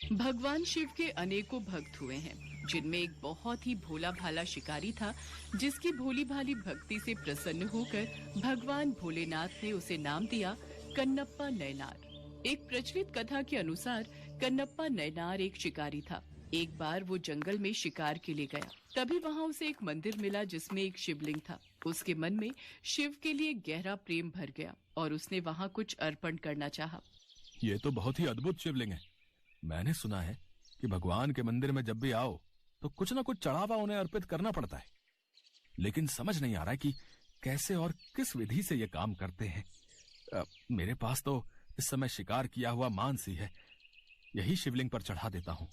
भगवान शिव के अनेकों भक्त हुए हैं, जिनमें एक बहुत ही भोला भाला शिकारी था, जिसकी भोली भाली भक्ति से प्रसन्न होकर भगवान भोलेनाथ ने उसे नाम दिया कन्नप्पा नयनार। एक प्रचलित कथा के अनुसार कन्नप्पा नयनार एक शिकारी था। एक बार वो जंगल में शिकार के लिए गया। तभी वहाँ उसे एक मंदिर मिला जिसमें एक शिवलिंग था। उसके मन में शिव के लिए गहरा प्रेम भर गया और उसने वहाँ कुछ अर्पण करना चाहा। ये तो बहुत ही अद्भुत शिवलिंग है। मैंने सुना है कि भगवान के मंदिर में जब भी आओ तो कुछ न कुछ चढ़ावा उन्हें अर्पित करना पड़ता है, लेकिन समझ नहीं आ रहा कि कैसे और किस विधि से ये काम करते हैं। मेरे पास तो इस समय शिकार किया हुआ मांस ही है, यही शिवलिंग पर चढ़ा देता हूँ।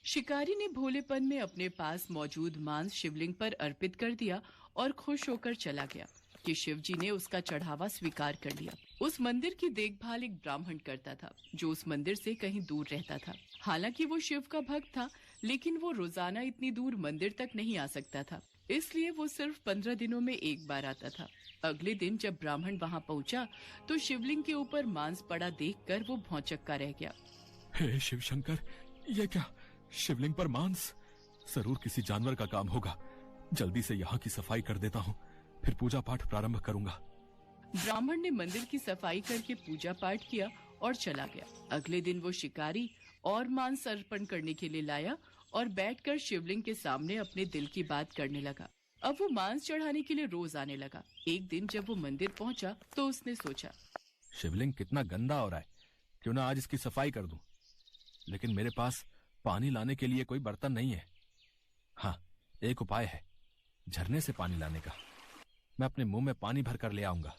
शिकारी ने भोलेपन में अपने पास मौजूद मांस शिवलिंग पर अर्पित कर दिया और खुश होकर चला गया कि शिवजी ने उसका चढ़ावा स्वीकार कर लिया। उस मंदिर की देखभाल एक ब्राह्मण करता था, जो उस मंदिर से कहीं दूर रहता था। हालांकि वो शिव का भक्त था, लेकिन वो रोजाना इतनी दूर मंदिर तक नहीं आ सकता था, इसलिए वो सिर्फ 15 दिनों में एक बार आता था। अगले दिन जब ब्राह्मण वहाँ पहुँचा तो शिवलिंग के ऊपर मांस पड़ा देखकर वो भौचक्का रह गया। हे शिव शंकर, ये क्या? शिवलिंग पर मांस? जरूर किसी जानवर का काम होगा। जल्दी से यहाँ की सफाई कर देता हूँ, फिर पूजा पाठ प्रारंभ करूंगा। ब्राह्मण ने मंदिर की सफाई करके पूजा पाठ किया और चला गया। अगले दिन वो शिकारी और मांस अर्पण करने के लिए लाया और बैठकर शिवलिंग के सामने अपने दिल की बात करने लगा। अब वो मांस चढ़ाने के लिए रोज आने लगा। एक दिन जब वो मंदिर पहुंचा तो उसने सोचा, शिवलिंग कितना गंदा हो रहा है, क्यों ना आज इसकी सफाई कर दूं। लेकिन मेरे पास पानी लाने के लिए कोई बर्तन नहीं है। हाँ, एक उपाय है, झरने से पानी लाने का। मैं अपने मुंह में पानी भरकर ले आऊंगा।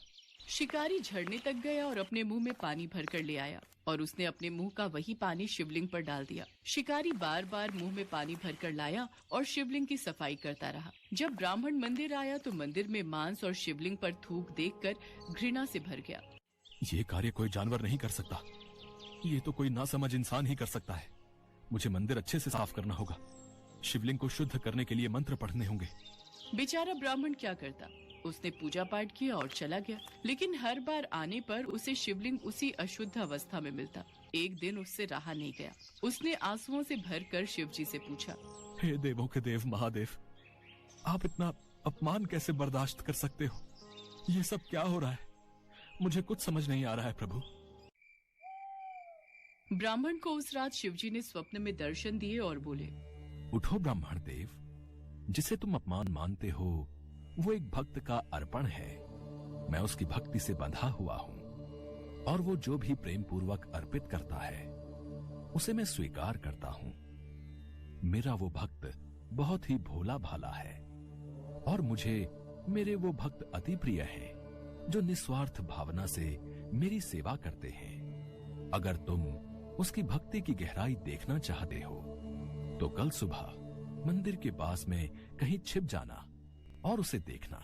शिकारी झरने तक गया और अपने मुंह में पानी भरकर ले आया और उसने अपने मुंह का वही पानी शिवलिंग पर डाल दिया। शिकारी बार बार मुंह में पानी भरकर लाया और शिवलिंग की सफाई करता रहा। जब ब्राह्मण मंदिर आया तो मंदिर में मांस और शिवलिंग पर थूक देखकर घृणा से भर गया। ये कार्य कोई जानवर नहीं कर सकता, ये तो कोई नासमझ इंसान ही कर सकता है। मुझे मंदिर अच्छे से साफ करना होगा। शिवलिंग को शुद्ध करने के लिए मंत्र पढ़ने होंगे। बेचारा ब्राह्मण क्या करता, उसने पूजा पाठ किया और चला गया, लेकिन हर बार आने पर उसे शिवलिंग उसी अशुद्ध अवस्था में मिलता। एक दिन उससे रहा नहीं गया। उसने आंसुओं से भरकर शिवजी से पूछा, हे देवों के देव महादेव, आप इतना अपमान कैसे बर्दाश्त कर सकते हो? ये सब क्या हो रहा है? मुझे कुछ समझ नहीं आ रहा है प्रभु। ब्राह्मण को उस रात शिवजी ने स्वप्न में दर्शन दिए और बोले, उठो ब्राह्मण देव, जिसे तुम अपमान मानते हो वो एक भक्त का अर्पण है। मैं उसकी भक्ति से बंधा हुआ हूँ और वो जो भी प्रेम पूर्वक अर्पित करता है उसे मैं स्वीकार करता हूँ। मेरा वो भक्त बहुत ही भोला भाला है और मुझे मेरे वो भक्त अति प्रिय है जो निस्वार्थ भावना से मेरी सेवा करते हैं। अगर तुम उसकी भक्ति की गहराई देखना चाहते हो तो कल सुबह मंदिर के पास में कहीं छिप जाना और उसे देखना।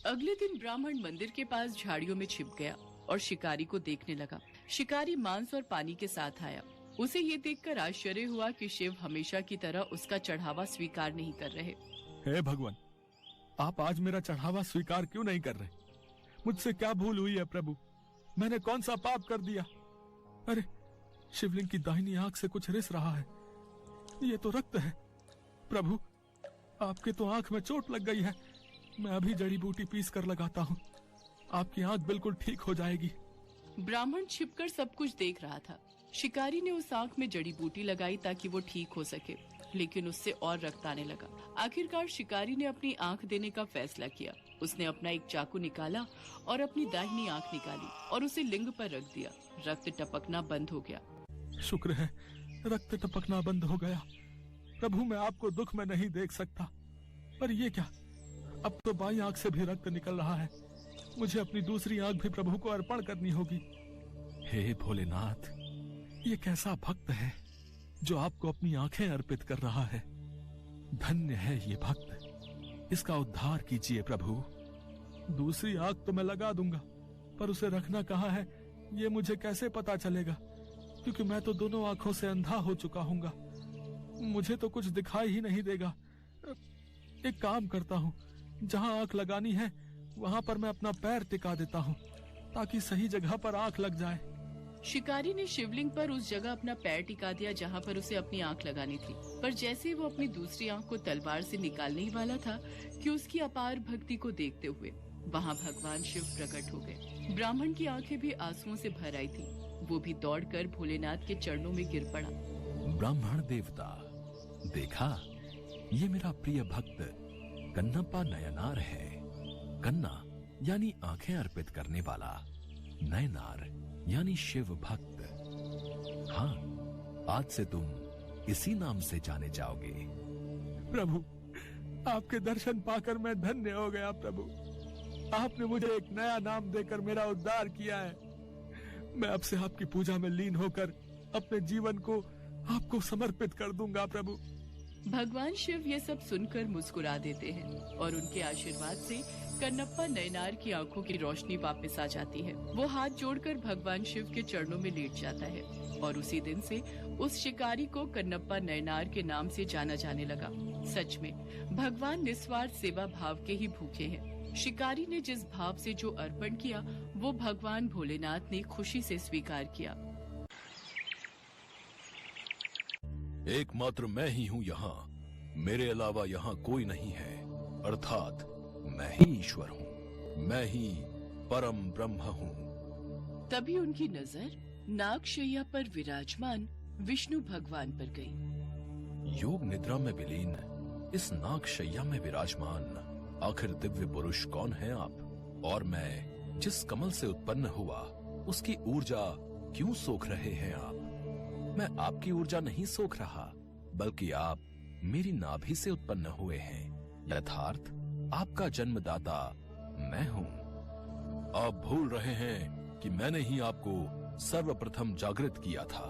अगले दिन ब्राह्मण मंदिर के पास झाड़ियों में छिप गया और शिकारी को देखने लगा। शिकारी मांस और पानी के साथ आया। उसे ये देखकर आश्चर्य हुआ कि शिव हमेशा की तरह उसका चढ़ावा स्वीकार नहीं कर रहे। हे भगवान, आप आज मेरा चढ़ावा स्वीकार क्यों नहीं कर रहे? मुझसे क्या भूल हुई है प्रभु? मैंने कौन सा पाप कर दिया? अरे, शिवलिंग की दाहिनी आंख से कुछ रिस रहा है। ये तो रक्त है। प्रभु, आपके तो आंख में चोट लग गई है। मैं अभी जड़ी बूटी पीस कर लगाता हूँ, आपकी आंख बिल्कुल ठीक हो जाएगी। ब्राह्मण छिपकर सब कुछ देख रहा था। शिकारी ने उस आंख में जड़ी बूटी लगाई ताकि वो ठीक हो सके, लेकिन उससे और रक्त आने लगा। आखिरकार शिकारी ने अपनी आंख देने का फैसला किया। उसने अपना एक चाकू निकाला और अपनी दाहिनी आंख निकाली और उसे लिंग पर रख दिया। रक्त टपकना बंद हो गया। शुक्र है, रक्त टपकना बंद हो गया। प्रभु, मैं आपको दुख में नहीं देख सकता। पर ये क्या, अब तो बाईं आंख से भी रक्त निकल रहा है। मुझे अपनी दूसरी आंख भी प्रभु को अर्पण करनी होगी। हे भोलेनाथ, ये कैसा भक्त है जो आपको अपनी आंखें अर्पित कर रहा है। धन्य है ये भक्त, इसका उद्धार कीजिए प्रभु। दूसरी आंख तो मैं लगा दूंगा, पर उसे रखना कहाँ है ये मुझे कैसे पता चलेगा, क्योंकि मैं तो दोनों आंखों से अंधा हो चुका हूँगा। मुझे तो कुछ दिखाई ही नहीं देगा। एक काम करता हूँ, जहाँ आंख लगानी है वहां पर मैं अपना पैर टिका देता हूँ ताकि सही जगह पर आंख लग जाए। शिकारी ने शिवलिंग पर उस जगह अपना पैर टिका दिया जहाँ पर उसे अपनी आंख लगानी थी, पर जैसे ही वो अपनी दूसरी आंख को तलवार से निकालने ही वाला था कि उसकी अपार भक्ति को देखते हुए वहाँ भगवान शिव प्रकट हो गए। ब्राह्मण की आंखें भी आंसुओं से भर आई थी। वो भी दौड़कर भोलेनाथ के चरणों में गिर पड़ा। ब्राह्मण देवता, देखा, ये मेरा प्रिय भक्त कन्नप्पा नयनार है। कन्ना यानी आंखें अर्पित करने वाला, नयनार यानी शिव भक्त। हाँ, आज से तुम इसी नाम से जाने जाओगे। प्रभु, आपके दर्शन पाकर मैं धन्य हो गया। प्रभु, आपने मुझे एक नया नाम देकर मेरा उद्धार किया है। मैं अब से आपकी पूजा में लीन होकर अपने जीवन को आपको समर्पित कर दूंगा। प्रभु, भगवान शिव ये सब सुनकर मुस्कुरा देते हैं और उनके आशीर्वाद से कन्नप्पा नयनार की आंखों की रोशनी वापस आ जाती है। वो हाथ जोड़कर भगवान शिव के चरणों में लेट जाता है और उसी दिन से उस शिकारी को कन्नप्पा नयनार के नाम से जाना जाने लगा। सच में भगवान निस्वार्थ सेवा भाव के ही भूखे हैं। शिकारी ने जिस भाव से जो अर्पण किया वो भगवान भोलेनाथ ने खुशी से स्वीकार किया। एकमात्र मैं ही हूँ यहाँ, मेरे अलावा यहाँ कोई नहीं है, अर्थात मैं ही ईश्वर हूँ, मैं ही परम ब्रह्म हूँ। तभी उनकी नजर नागशैया पर विराजमान विष्णु भगवान पर गई। योग निद्रा में विलीन इस नागशैया में विराजमान आखिर दिव्य पुरुष कौन है आप? और मैं जिस कमल से उत्पन्न हुआ उसकी ऊर्जा क्यों सोख रहे हैं आप? मैं आपकी ऊर्जा नहीं सोख रहा, बल्कि आप मेरी नाभि से उत्पन्न हुए हैं। यथार्थ आपका जन्मदाता मैं हूँ। आप भूल रहे हैं कि मैंने ही आपको सर्वप्रथम जागृत किया था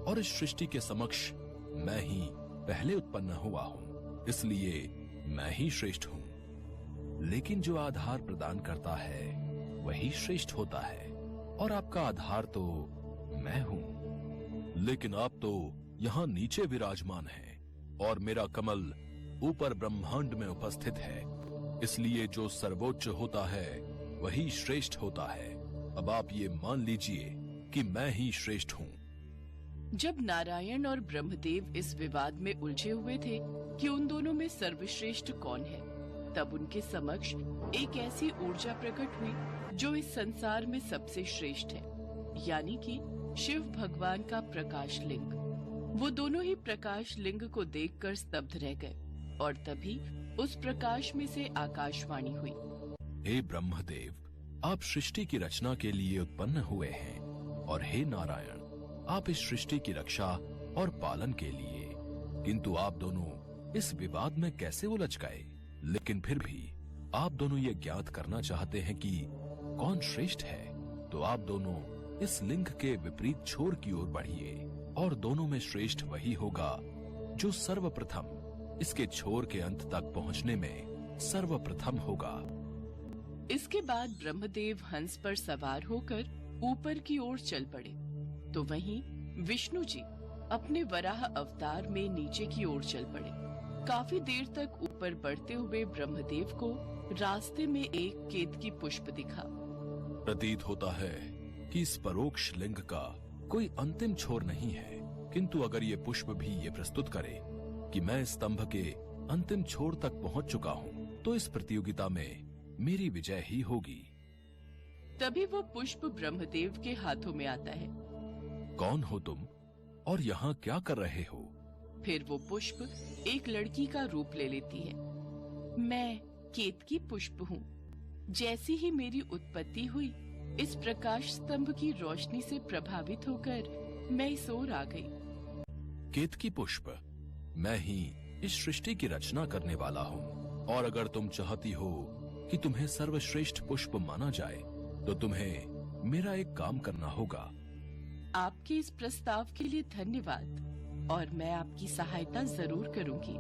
और इस सृष्टि के समक्ष मैं ही पहले उत्पन्न हुआ हूँ, इसलिए मैं ही श्रेष्ठ हूँ। लेकिन जो आधार प्रदान करता है वही श्रेष्ठ होता है, और आपका आधार तो मैं हूँ। लेकिन आप तो यहाँ नीचे विराजमान हैं और मेरा कमल ऊपर ब्रह्मांड में उपस्थित है, इसलिए जो सर्वोच्च होता है वही श्रेष्ठ होता है। अब आप ये मान लीजिए कि मैं ही श्रेष्ठ हूँ। जब नारायण और ब्रह्मदेव इस विवाद में उलझे हुए थे कि उन दोनों में सर्वश्रेष्ठ कौन है, तब उनके समक्ष एक ऐसी ऊर्जा प्रकट हुई जो इस संसार में सबसे श्रेष्ठ है, यानी कि शिव भगवान का प्रकाश लिंग। वो दोनों ही प्रकाश लिंग को देखकर स्तब्ध रह गए और तभी उस प्रकाश में से आकाशवाणी हुई। हे ब्रह्मदेव, आप सृष्टि की रचना के लिए उत्पन्न हुए हैं, और हे नारायण, आप इस सृष्टि की रक्षा और पालन के लिए। किंतु आप दोनों इस विवाद में कैसे उलझ गए? लेकिन फिर भी आप दोनों ये ज्ञात करना चाहते हैं कि कौन श्रेष्ठ है, तो आप दोनों इस लिंग के विपरीत छोर की ओर बढ़िए, और दोनों में श्रेष्ठ वही होगा जो सर्वप्रथम इसके छोर के अंत तक पहुंचने में सर्वप्रथम होगा। इसके बाद ब्रह्मदेव हंस पर सवार होकर ऊपर की ओर चल पड़े, तो वहीं विष्णु जी अपने वराह अवतार में नीचे की ओर चल पड़े। काफी देर तक ऊपर बढ़ते हुए ब्रह्मदेव को रास्ते में एक केतकी पुष्प दिखा। प्रतीत होता है कि इस परोक्ष लिंग का कोई अंतिम छोर नहीं है, किंतु अगर ये पुष्प भी ये प्रस्तुत करे कि मैं स्तंभ के अंतिम छोर तक पहुंच चुका हूं, तो इस प्रतियोगिता में मेरी विजय ही होगी। तभी वो पुष्प ब्रह्मदेव के हाथों में आता है। कौन हो तुम और यहाँ क्या कर रहे हो? फिर वो पुष्प एक लड़की का रूप ले लेती है। मैं केतकी पुष्प हूँ। जैसी ही मेरी उत्पत्ति हुई, इस प्रकाश स्तंभ की रोशनी से प्रभावित होकर मैं इस ओर आ गई। केतकी पुष्प, मैं ही इस सृष्टि की रचना करने वाला हूँ, और अगर तुम चाहती हो कि तुम्हें सर्वश्रेष्ठ पुष्प माना जाए, तो तुम्हें मेरा एक काम करना होगा। आपके इस प्रस्ताव के लिए धन्यवाद, और मैं आपकी सहायता जरूर करूंगी।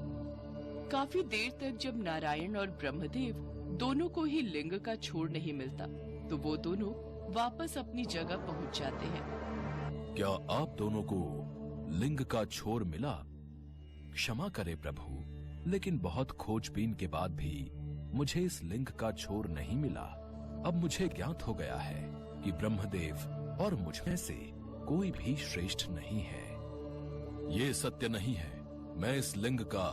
काफी देर तक जब नारायण और ब्रह्मदेव दोनों को ही लिंग का छोर नहीं मिलता, तो वो दोनों वापस अपनी जगह पहुंच जाते हैं। क्या आप दोनों को लिंग का छोर मिला? क्षमा करे प्रभु, लेकिन बहुत खोजबीन के बाद भी मुझे इस लिंग का छोर नहीं मिला। अब मुझे ज्ञात हो गया है कि ब्रह्मदेव और मुझ में से कोई भी श्रेष्ठ नहीं है। ये सत्य नहीं है। मैं इस लिंग का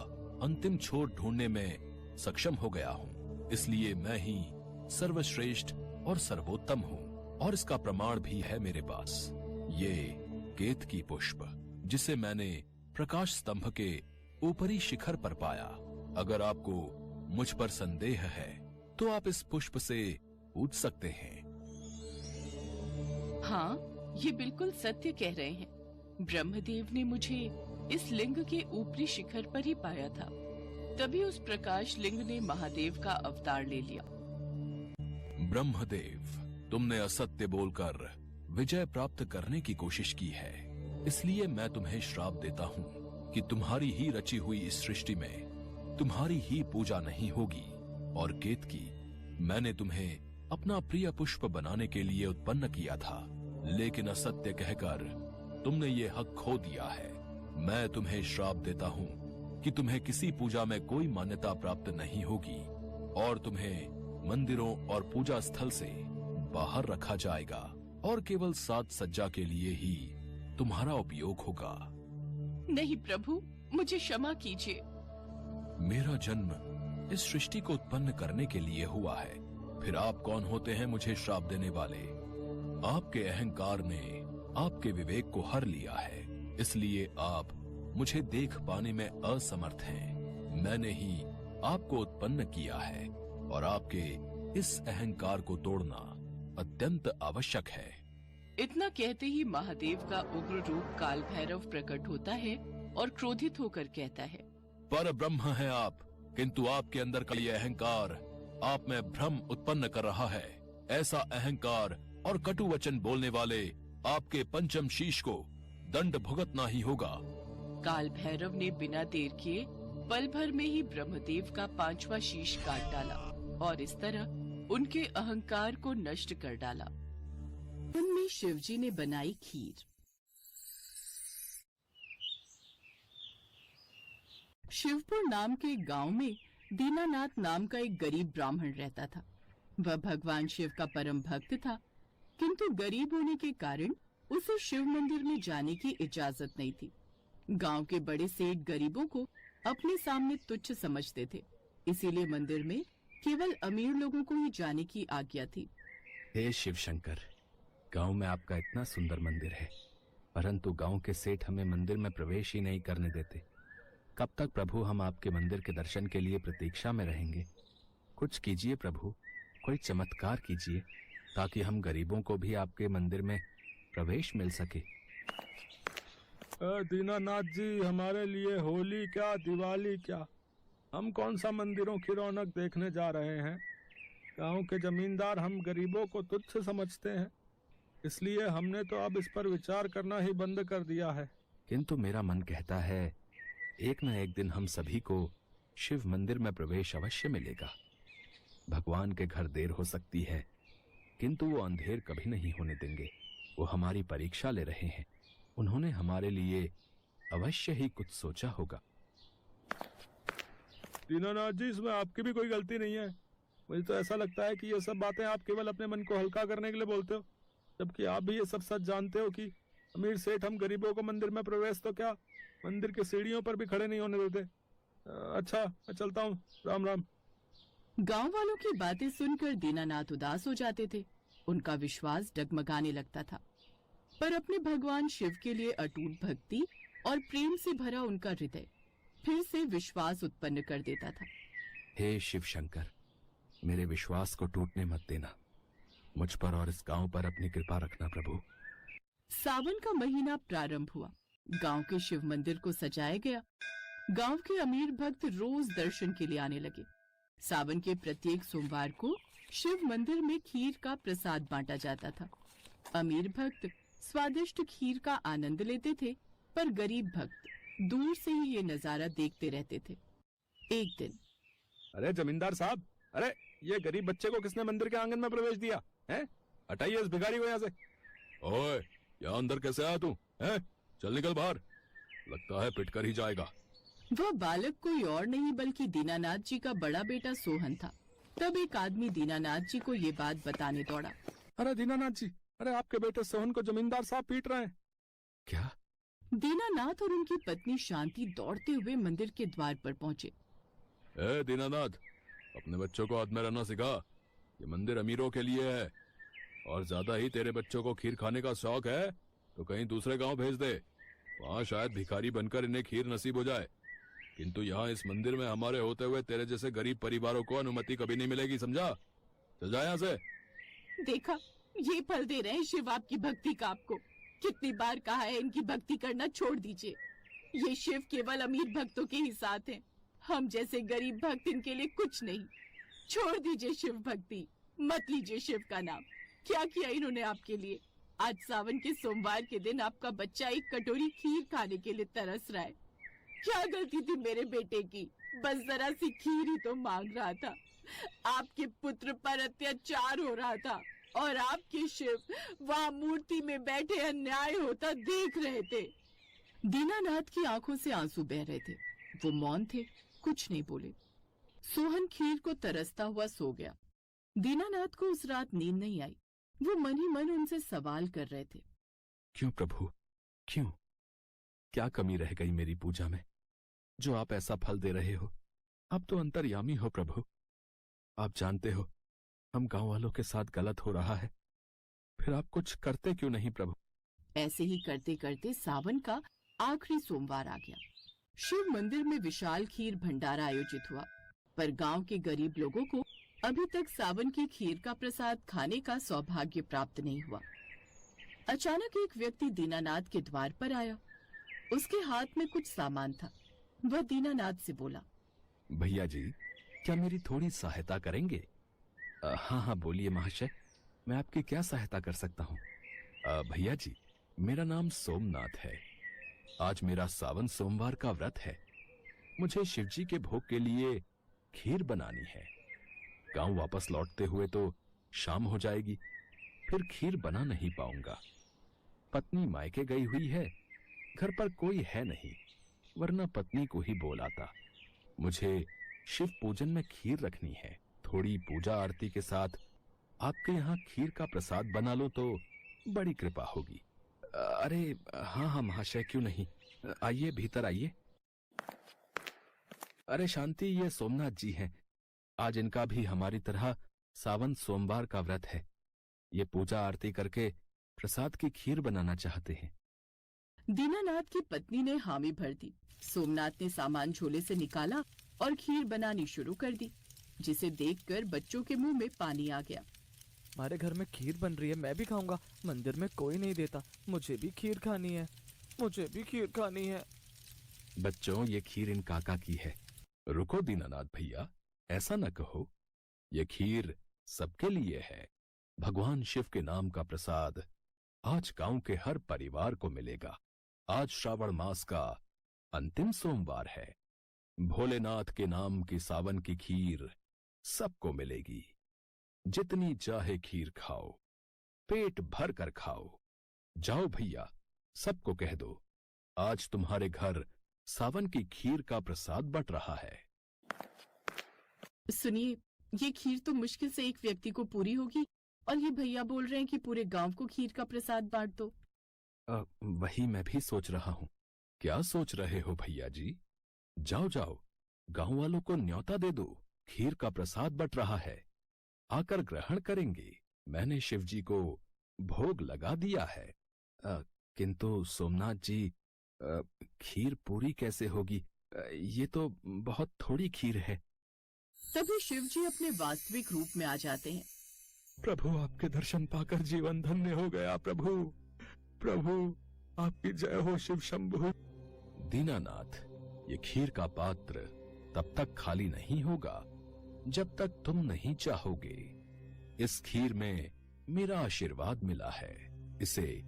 अंतिम छोर ढूंढने में सक्षम हो गया हूँ, इसलिए मैं ही सर्वश्रेष्ठ और सर्वोत्तम हूँ। और इसका प्रमाण भी है मेरे पास। ये केतकी पुष्प, जिसे मैंने प्रकाश स्तंभ के ऊपरी शिखर पर पाया। अगर आपको मुझ पर संदेह है तो आप इस पुष्प से पूछ सकते हैं। हाँ, ये बिल्कुल सत्य कह रहे हैं। ब्रह्मदेव ने मुझे इस लिंग के ऊपरी शिखर पर ही पाया था। तभी उस प्रकाश लिंग ने महादेव का अवतार ले लिया। ब्रह्मदेव, तुमने असत्य बोलकर विजय प्राप्त करने की कोशिश की है, इसलिए मैं तुम्हें श्राप देता हूँ कि तुम्हारी ही रची हुई इस सृष्टि में तुम्हारी ही पूजा नहीं होगी। और केतकी, मैंने तुम्हें अपना प्रिय पुष्प बनाने के लिए उत्पन्न किया था, लेकिन असत्य कहकर तुमने ये हक खो दिया है। मैं तुम्हें श्राप देता हूँ कि तुम्हें किसी पूजा में कोई मान्यता प्राप्त नहीं होगी और तुम्हें मंदिरों और पूजा स्थल से बाहर रखा जाएगा और केवल साज सज्जा के लिए ही तुम्हारा उपयोग होगा। नहीं प्रभु, मुझे क्षमा कीजिए। मेरा जन्म इस सृष्टि को उत्पन्न करने के लिए हुआ है। फिर आप कौन होते हैं मुझे श्राप देने वाले? आपके अहंकार ने आपके विवेक को हर लिया है, इसलिए आप मुझे देख पाने में असमर्थ हैं। मैंने ही आपको उत्पन्न किया है और आपके इस अहंकार को तोड़ना अत्यंत आवश्यक है। इतना कहते ही महादेव का उग्र रूप काल भैरव प्रकट होता है और क्रोधित होकर कहता है, पर ब्रह्म है आप, किंतु आपके अंदर का ये अहंकार आप में भ्रम उत्पन्न कर रहा है। ऐसा अहंकार और कटु वचन बोलने वाले आपके पंचम शीश को दंड भुगतना ही होगा। काल भैरव ने बिना देर किए पल भर में ही ब्रह्मदेव का 5वां शीश काट डाला और इस तरह उनके अहंकार को नष्ट कर डाला। उनमें शिवजी ने बनाई खीर। शिवपुर नाम के गांव में दीनानाथ नाम का एक गरीब ब्राह्मण रहता था। वह भगवान शिव का परम भक्त था, किंतु गरीब होने के कारण उसे शिव मंदिर में जाने की इजाजत नहीं थी। गांव के बड़े सेठ गरीबों को अपने सामने तुच्छ समझते थे, इसीलिए मंदिर में केवल अमीर लोगों को ही जाने की आज्ञा थी। हे शिव शंकर, गांव में आपका इतना सुंदर मंदिर है, परंतु गांव के सेठ हमें मंदिर में प्रवेश ही नहीं करने देते। कब तक प्रभु हम आपके मंदिर के दर्शन के लिए प्रतीक्षा में रहेंगे? कुछ कीजिए प्रभु, कोई चमत्कार कीजिए ताकि हम गरीबों को भी आपके मंदिर में प्रवेश मिल सके। दीनानाथ जी, हमारे लिए होली क्या दिवाली क्या, हम कौन सा मंदिरों की रौनक देखने जा रहे हैं? गांव के जमींदार हम गरीबों को तुच्छ समझते हैं, इसलिए हमने तो अब इस पर विचार करना ही बंद कर दिया है। किंतु मेरा मन कहता है एक न एक दिन हम सभी को शिव मंदिर में प्रवेश अवश्य मिलेगा। भगवान के घर देर हो सकती है, किंतु वो अंधेर कभी नहीं होने देंगे। वो हमारी परीक्षा ले रहे हैं, उन्होंने हमारे लिए अवश्य ही कुछ सोचा होगा। दीनानाथ जी, इसमें आपकी भी कोई गलती नहीं है। मुझे तो ऐसा लगता है कि ये सब बातें आप केवल अपने मन को हल्का करने के लिए बोलते हो, जबकि आप भी ये सब सच जानते हो कि अमीर सेठ हम गरीबों को मंदिर में प्रवेश तो क्या, मंदिर के सीढ़ियों पर भी खड़े नहीं होने देते। अच्छा, मैं चलता हूँ, राम राम। गांव वालों की बातें सुनकर दीनानाथ उदास हो जाते थे। उनका विश्वास डगमगाने लगता था, पर अपने भगवान शिव के लिए अटूट भक्ति और प्रेम से भरा उनका हृदय फिर से विश्वास उत्पन्न कर देता था। हे शिव शंकर, मेरे विश्वास को टूटने मत देना। मुझ पर और इस गांव पर अपनी कृपा रखना प्रभु। सावन का महीना प्रारंभ हुआ। गांव के शिव मंदिर को सजाया गया। गांव के अमीर भक्त रोज दर्शन के लिए आने लगे। सावन के प्रत्येक सोमवार को शिव मंदिर में खीर का प्रसाद बांटा जाता था। अमीर भक्त स्वादिष्ट खीर का आनंद लेते थे, पर गरीब भक्त दूर से ही ये नजारा देखते रहते थे। एक दिन, अरे जमींदार साहब, अरे ये गरीब बच्चे को किसने मंदिर के आंगन में प्रवेश दिया है? हटाइए इस भिखारी को यहाँ से। ओए, यहाँ अंदर कैसे आया तू? हैं? चल निकल बाहर, लगता है पिट कर ही जाएगा। वह बालक कोई और नहीं बल्कि दीनानाथ जी का बड़ा बेटा सोहन था। तब एक आदमी दीनानाथ जी को ये बात बताने दौड़ा। अरे दीनानाथ जी, अरे आपके बेटे सोहन को जमींदार साहब पीट रहे हैं। क्या? दीनानाथ और उनकी पत्नी शांति दौड़ते हुए मंदिर के द्वार पर पहुंचे। ए दीनानाथ, अपने बच्चों को हाथ में रहना सिखा। ये मंदिर अमीरों के लिए है, और ज्यादा ही तेरे बच्चों को खीर खाने का शौक है तो कहीं दूसरे गांव भेज दे। वहां शायद भिखारी बनकर इन्हें खीर नसीब हो जाए, किंतु यहाँ इस मंदिर में हमारे होते हुए तेरे जैसे गरीब परिवारों को अनुमति कभी नहीं मिलेगी, समझा? चल जा यहाँ से। देखा, ये फल दे रहे हैं शिव आपकी भक्ति का। आपको कितनी बार कहा है इनकी भक्ति करना छोड़ दीजिए। ये शिव केवल अमीर भक्तों के ही साथ हैं। हम जैसे गरीब भक्त इनके लिए कुछ नहीं। छोड़ दीजिए शिव भक्ति, मत लीजिए शिव का नाम। क्या किया इन्होंने आपके लिए? आज सावन के सोमवार के दिन आपका बच्चा एक कटोरी खीर खाने के लिए तरस रहा है। क्या गलती थी मेरे बेटे की? बस जरा सी खीर ही तो मांग रहा था। आपके पुत्र पर अत्याचार हो रहा था और आपके शिव वहां मूर्ति में बैठे अन्याय होता देख रहे थे। दीनानाथ की आंखों से आंसू बह रहे थे। वो मौन थे, कुछ नहीं बोले। सोहन खीर को तरसता हुआ सो गया। दीनानाथ को उस रात नींद नहीं आई। वो मन ही मन उनसे सवाल कर रहे थे। क्यों प्रभु, क्यों? क्या कमी रह गई मेरी पूजा में जो आप ऐसा फल दे रहे हो? आप तो अंतर्यामी हो प्रभु। आप जानते हो हम गांव वालों के साथ गलत हो रहा है, फिर आप कुछ करते क्यों नहीं प्रभु? ऐसे ही करते करते सावन का आखिरी सोमवार आ गया। शिव मंदिर में विशाल खीर भंडारा आयोजित हुआ, पर गांव के गरीब लोगों को अभी तक सावन की खीर का प्रसाद खाने का सौभाग्य प्राप्त नहीं हुआ। अचानक एक व्यक्ति दीनानाथ के द्वार पर आया। उसके हाथ में कुछ सामान था। वह दीनानाथ से बोला, भैया जी, क्या मेरी थोड़ी सहायता करेंगे? हाँ हाँ बोलिए महाशय, मैं आपकी क्या सहायता कर सकता हूँ? भैया जी, मेरा नाम सोमनाथ है। आज मेरा सावन सोमवार का व्रत है। मुझे शिवजी के भोग के लिए खीर बनानी है। गांव वापस लौटते हुए तो शाम हो जाएगी, फिर खीर बना नहीं पाऊंगा। पत्नी मायके गई हुई है, घर पर कोई है नहीं, वरना पत्नी को ही बोलाता। मुझे शिव पूजन में खीर रखनी है। थोड़ी पूजा आरती के साथ आपके यहाँ खीर का प्रसाद बना लो तो बड़ी कृपा होगी। अरे हाँ हाँ महाशय, क्यों नहीं, आइए भीतर आइए। अरे शांति, ये सोमनाथ जी हैं। आज इनका भी हमारी तरह सावन सोमवार का व्रत है। ये पूजा आरती करके प्रसाद की खीर बनाना चाहते हैं। दीनानाथ की पत्नी ने हामी भर दी। सोमनाथ ने सामान झोले से निकाला और खीर बनानी शुरू कर दी, जिसे देखकर बच्चों के मुंह में पानी आ गया। हमारे घर में खीर बन रही है, मैं भी खाऊंगा। मंदिर में कोई नहीं देता, मुझे भी खीर खानी है, मुझे भी खीर खानी है। बच्चों, ये खीर इन काका की है। रुको दीनानाथ भैया, ऐसा न कहो। ये खीर सबके लिए है। भगवान शिव के नाम का प्रसाद आज गांव के हर परिवार को मिलेगा। आज श्रावण मास का अंतिम सोमवार है। भोलेनाथ के नाम की सावन की खीर सबको मिलेगी। जितनी चाहे खीर खाओ, पेट भर कर खाओ। जाओ भैया, सबको कह दो, आज तुम्हारे घर सावन की खीर का प्रसाद बट रहा है। सुनिए, ये खीर तो मुश्किल से एक व्यक्ति को पूरी होगी, और ये भैया बोल रहे हैं कि पूरे गांव को खीर का प्रसाद बांट दो। वही मैं भी सोच रहा हूँ। क्या सोच रहे हो भैया जी? जाओ जाओ, गांव वालों को न्योता दे दो। खीर का प्रसाद बट रहा है, आकर ग्रहण करेंगे। मैंने शिवजी को भोग लगा दिया है। किंतु सोमनाथ जी, खीर पूरी कैसे होगी? ये तो बहुत थोड़ी खीर है। तभी शिवजी अपने वास्तविक रूप में आ जाते हैं। प्रभु, आपके दर्शन पाकर जीवन धन्य हो गया। प्रभु प्रभु, आपकी जय हो शिव शंभु। दीनानाथ, ये खीर का पात्र तब तक खाली नहीं होगा जब तक तुम नहीं चाहोगे। इस खीर में मेरा आशीर्वाद मिला है, इसे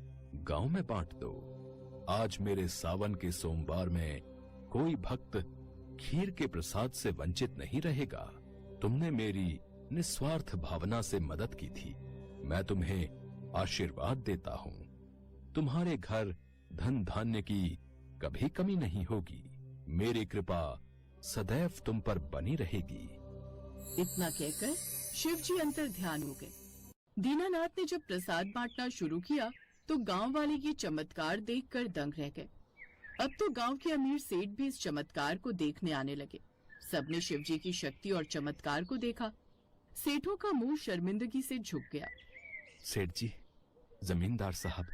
गांव में बांट दो। आज मेरे सावन के सोमवार में कोई भक्त खीर के प्रसाद से वंचित नहीं रहेगा। तुमने मेरी निस्वार्थ भावना से मदद की थी। मैं तुम्हें आशीर्वाद देता हूँ। तुम्हारे घर धन धान्य की कभी कमी नहीं होगी। मेरी कृपा सदैव तुम पर बनी रहेगी। इतना कहकर शिवजी अंतर ध्यान हो गए। दीनानाथ ने जब प्रसाद बांटना शुरू किया तो गांव वाले ये चमत्कार देखकर दंग रह गए। अब तो गांव के अमीर सेठ भी इस चमत्कार को देखने आने लगे। सबने शिवजी की शक्ति और चमत्कार को देखा। सेठों का मुंह शर्मिंदगी से झुक गया। सेठ जी, जमींदार साहब,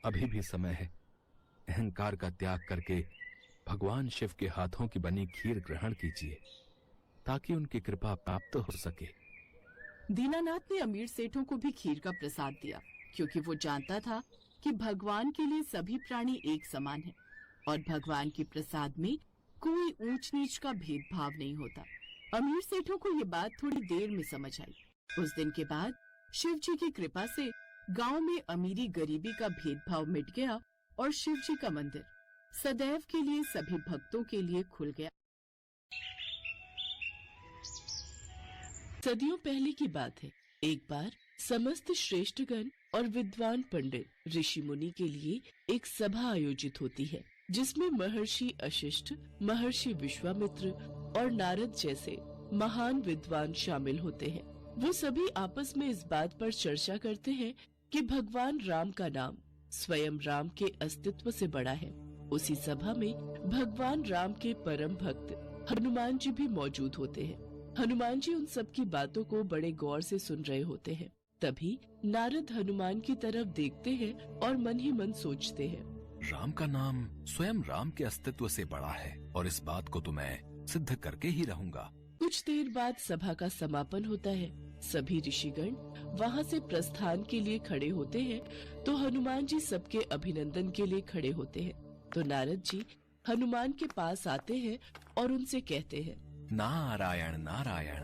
अभी भी समय है। अहंकार का त्याग करके भगवान शिव के हाथों की बनी खीर ग्रहण कीजिए ताकि उनकी कृपा प्राप्त हो सके। दीनानाथ ने अमीर सेठों को भी खीर का प्रसाद दिया, क्योंकि वो जानता था कि भगवान के लिए सभी प्राणी एक समान हैं और भगवान के प्रसाद में कोई ऊंच नीच का भेदभाव नहीं होता। अमीर सेठों को ये बात थोड़ी देर में समझ आई। उस दिन के बाद शिव जी की कृपा से गांव में अमीरी गरीबी का भेदभाव मिट गया और शिव जी का मंदिर सदैव के लिए सभी भक्तों के लिए खुल गया। सदियों पहले की बात है। एक बार समस्त श्रेष्ठगण और विद्वान पंडित ऋषि मुनि के लिए एक सभा आयोजित होती है, जिसमें महर्षि वशिष्ठ, महर्षि विश्वामित्र और नारद जैसे महान विद्वान शामिल होते हैं। वो सभी आपस में इस बात पर चर्चा करते हैं कि भगवान राम का नाम स्वयं राम के अस्तित्व से बड़ा है। उसी सभा में भगवान राम के परम भक्त हनुमान जी भी मौजूद होते हैं। हनुमान जी उन सब की बातों को बड़े गौर से सुन रहे होते हैं। तभी नारद हनुमान की तरफ देखते हैं और मन ही मन सोचते हैं, राम का नाम स्वयं राम के अस्तित्व से बड़ा है और इस बात को तो मैं सिद्ध करके ही रहूंगा। कुछ देर बाद सभा का समापन होता है। सभी ऋषिगण वहाँ से प्रस्थान के लिए खड़े होते हैं तो हनुमान जी सबके अभिनंदन के लिए खड़े होते हैं। तो नारद जी हनुमान के पास आते हैं और उनसे कहते हैं, नारायण नारायण,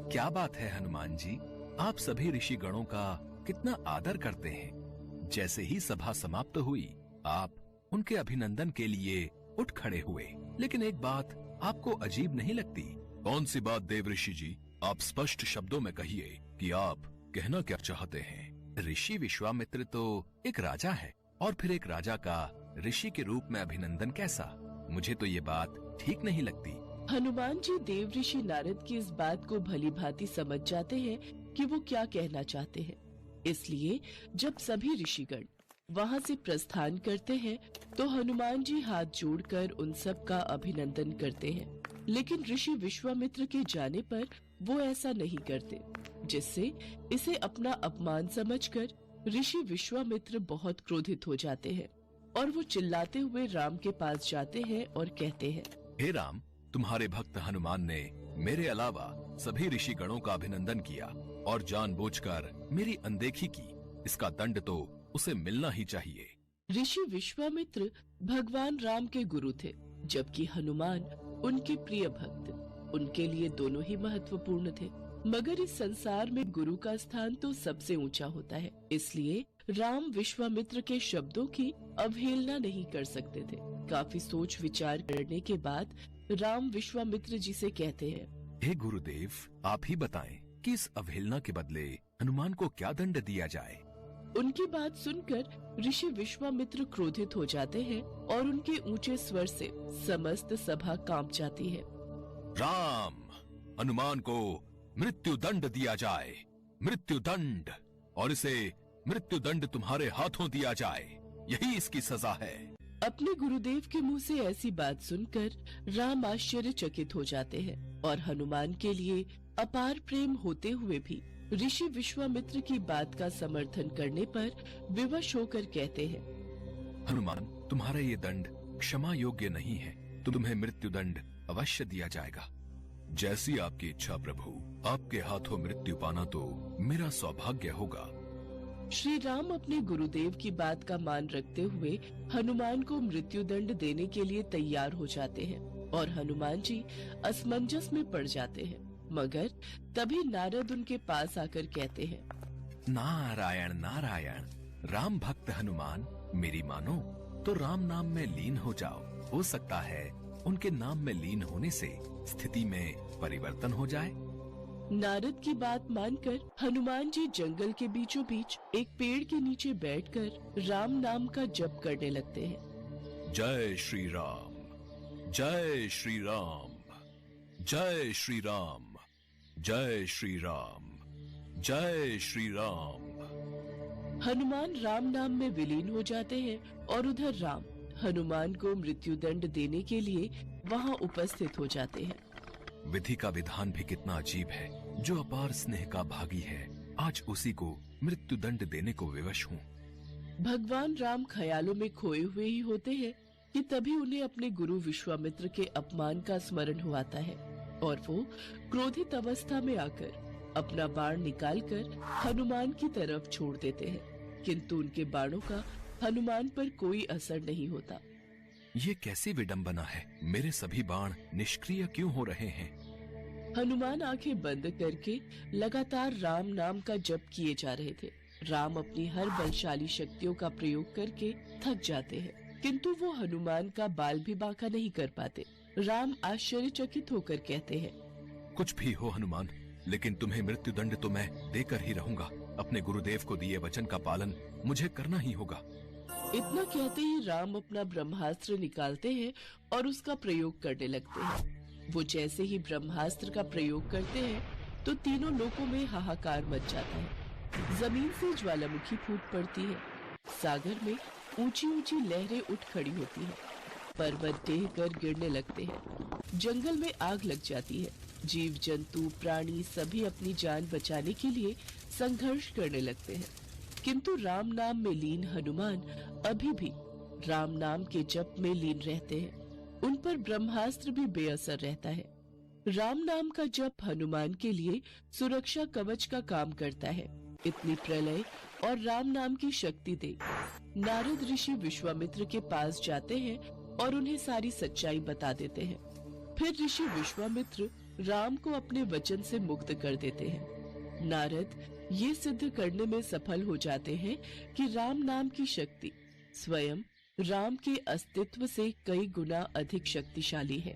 क्या बात है हनुमान जी, आप सभी ऋषि गणों का कितना आदर करते हैं। जैसे ही सभा समाप्त हुई आप उनके अभिनंदन के लिए उठ खड़े हुए, लेकिन एक बात आपको अजीब नहीं लगती? कौन सी बात देवऋषि जी, आप स्पष्ट शब्दों में कहिए कि आप कहना क्या चाहते हैं। ऋषि विश्वामित्र तो एक राजा है और फिर एक राजा का ऋषि के रूप में अभिनंदन कैसा? मुझे तो ये बात ठीक नहीं लगती। हनुमान जी देव ऋषि नारद की इस बात को भली भांति समझ जाते हैं कि वो क्या कहना चाहते हैं। इसलिए जब सभी ऋषिगण वहाँ से प्रस्थान करते हैं तो हनुमान जी हाथ जोड़कर उन सब का अभिनंदन करते हैं। लेकिन ऋषि विश्वामित्र के जाने पर वो ऐसा नहीं करते, जिससे इसे अपना अपमान समझकर ऋषि विश्वामित्र बहुत क्रोधित हो जाते हैं और वो चिल्लाते हुए राम के पास जाते हैं और कहते हैं, हे राम, तुम्हारे भक्त हनुमान ने मेरे अलावा सभी ऋषि गणों का अभिनंदन किया और जानबूझकर मेरी अनदेखी की। इसका दंड तो उसे मिलना ही चाहिए। ऋषि विश्वामित्र भगवान राम के गुरु थे, जबकि हनुमान उनके प्रिय भक्त। उनके लिए दोनों ही महत्वपूर्ण थे, मगर इस संसार में गुरु का स्थान तो सबसे ऊंचा होता है। इसलिए राम विश्वामित्र के शब्दों की अवहेलना नहीं कर सकते थे। काफी सोच विचार करने के बाद राम विश्वामित्र जी से कहते हैं, हे गुरुदेव, आप ही बताएं कि इस अवहेलना के बदले हनुमान को क्या दंड दिया जाए। उनकी बात सुनकर ऋषि विश्वामित्र क्रोधित हो जाते हैं और उनके ऊंचे स्वर से समस्त सभा कांप जाती है। राम, हनुमान को मृत्यु दंड दिया जाए, मृत्यु दंड, और इसे मृत्यु दंड तुम्हारे हाथों दिया जाए, यही इसकी सजा है। अपने गुरुदेव के मुंह से ऐसी बात सुनकर राम आश्चर्यचकित हो जाते हैं और हनुमान के लिए अपार प्रेम होते हुए भी ऋषि विश्वामित्र की बात का समर्थन करने पर विवश होकर कहते हैं, हनुमान, तुम्हारा ये दंड क्षमा योग्य नहीं है, तो तुम्हें मृत्यु दंड अवश्य दिया जाएगा। जैसी आपकी इच्छा प्रभु, आपके हाथों मृत्यु पाना तो मेरा सौभाग्य होगा। श्री राम अपने गुरुदेव की बात का मान रखते हुए हनुमान को मृत्यु दंड देने के लिए तैयार हो जाते हैं और हनुमान जी असमंजस में पड़ जाते हैं। मगर तभी नारद उनके पास आकर कहते हैं, नारायण नारायण, राम भक्त हनुमान, मेरी मानो तो राम नाम में लीन हो जाओ। हो सकता है उनके नाम में लीन होने से स्थिति में परिवर्तन हो जाए। नारद की बात मानकर हनुमान जी जंगल के बीचों बीच एक पेड़ के नीचे बैठकर राम नाम का जप करने लगते हैं। जय श्री राम, जय श्री राम, जय श्री राम, जय श्री राम, जय श्री राम। हनुमान राम नाम में विलीन हो जाते हैं और उधर राम हनुमान को मृत्युदंड देने के लिए वहां उपस्थित हो जाते हैं। विधि का विधान भी कितना अजीब है। जो अपार स्नेह का भागी है, आज उसी को मृत्युदंड देने को विवश हूँ। भगवान राम ख्यालों में खोए हुए ही होते हैं कि तभी उन्हें अपने गुरु विश्वामित्र के अपमान का स्मरण हुआता है और वो क्रोधित अवस्था में आकर अपना बाण निकालकर हनुमान की तरफ छोड़ देते हैं, किंतु उनके बाणों का हनुमान पर कोई असर नहीं होता। ये कैसी विडंबना है, मेरे सभी बाण निष्क्रिय क्यों हो रहे हैं? हनुमान आंखें बंद करके लगातार राम नाम का जप किए जा रहे थे। राम अपनी हर बलशाली शक्तियों का प्रयोग करके थक जाते हैं, किंतु वो हनुमान का बाल भी बांका नहीं कर पाते। राम आश्चर्यचकित होकर कहते हैं, कुछ भी हो हनुमान, लेकिन तुम्हें मृत्युदंड तो मैं देकर ही रहूंगा। अपने गुरुदेव को दिए वचन का पालन मुझे करना ही होगा। इतना कहते ही राम अपना ब्रह्मास्त्र निकालते हैं और उसका प्रयोग करने लगते हैं। वो जैसे ही ब्रह्मास्त्र का प्रयोग करते हैं तो तीनों लोकों में हाहाकार मच जाता है। जमीन से ज्वालामुखी फूट पड़ती है, सागर में ऊंची ऊंची लहरें उठ खड़ी होती हैं, पर्वत ढह कर गिरने लगते हैं, जंगल में आग लग जाती है। जीव जंतु प्राणी सभी अपनी जान बचाने के लिए संघर्ष करने लगते हैं, किंतु राम नाम में लीन हनुमान अभी भी राम नाम के जप में लीन रहते हैं। उन पर ब्रह्मास्त्र भी बेअसर रहता है। राम नाम का जप हनुमान के लिए सुरक्षा कवच का काम करता है। इतनी प्रलय और राम नाम की शक्ति देख नारद ऋषि विश्वामित्र के पास जाते हैं और उन्हें सारी सच्चाई बता देते हैं। फिर ऋषि विश्वामित्र राम को अपने वचन से मुक्त कर देते हैं। नारद ये सिद्ध करने में सफल हो जाते हैं कि राम नाम की शक्ति स्वयं राम के अस्तित्व से कई गुना अधिक शक्तिशाली है।